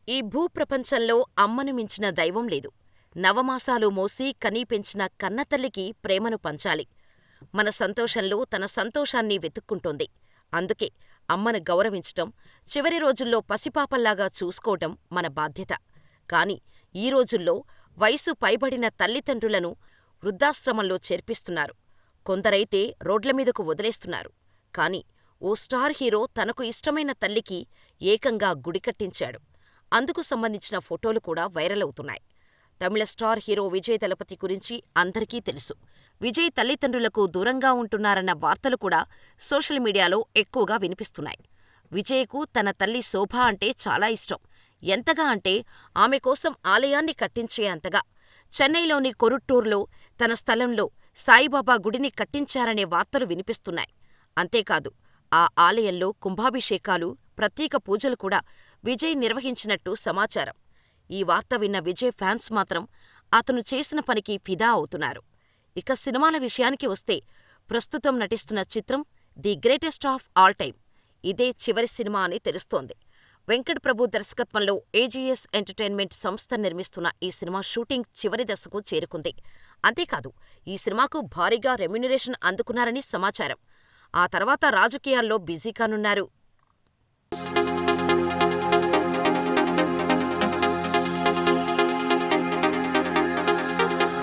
ఈ భూప్రపంచంలో అమ్మను మించిన దైవం లేదు. నవమాసాలు మోసి కనీ పెంచిన కన్నతల్లికి ప్రేమను పంచాలి. మన సంతోషంలో తన సంతోషాన్ని వెతుక్కుంటోంది. అందుకే అమ్మను గౌరవించటం, చివరి రోజుల్లో పసిపాపల్లాగా చూసుకోవటం మన బాధ్యత. కాని ఈ రోజుల్లో వయసు పైబడిన తల్లిదండ్రులను వృద్ధాశ్రమంలో చేర్పిస్తున్నారు. కొందరైతే రోడ్లమీదకు వదిలేస్తున్నారు. కాని ఓ స్టార్ హీరో తనకు ఇష్టమైన తల్లికి ఏకంగా గుడి కట్టించాడు. అందుకు సంబంధించిన ఫోటోలు కూడా వైరల్ అవుతున్నాయి. తమిళ స్టార్ హీరో విజయ్ దళపతి గురించి అందరికీ తెలుసు. విజయ్ తల్లిదండ్రులకు దూరంగా ఉంటున్నారన్న వార్తలు కూడా సోషల్ మీడియాలో ఎక్కువగా వినిపిస్తున్నాయి. విజయ్కు తన తల్లి శోభ అంటే చాలా ఇష్టం. ఎంతగా అంటే ఆమె కోసం ఆలయాన్ని కట్టించే అంతగా. చెన్నైలోని కొరుట్టూర్లో తన స్థలంలో సాయిబాబా గుడిని కట్టించారనే వార్తలు వినిపిస్తున్నాయి. అంతేకాదు, ఆ ఆలయంలో కుంభాభిషేకాలు, ప్రత్యేక పూజలు కూడా విజయ్ నిర్వహించినట్టు సమాచారం. ఈ వార్త విన్న విజయ్ ఫ్యాన్స్ మాత్రం అతను చేసిన పనికి ఫిదా అవుతున్నారు. ఇక సినిమాల విషయానికి వస్తే, ప్రస్తుతం నటిస్తున్న చిత్రం the greatest of all time. ఇదే చివరి సినిమా అని తెలుస్తోంది. వెంకట్ ప్రభు దర్శకత్వంలో ఏజీఎస్ ఎంటర్టైన్మెంట్ సంస్థ నిర్మిస్తున్న ఈ సినిమా షూటింగ్ చివరి దశకు చేరుకుంది. అంతేకాదు, ఈ సినిమాకు భారీగా రెమ్యునరేషన్ అందుకున్నారని సమాచారం. ఆ తర్వాత రాజకీయాల్లో బిజీ కానున్నారు.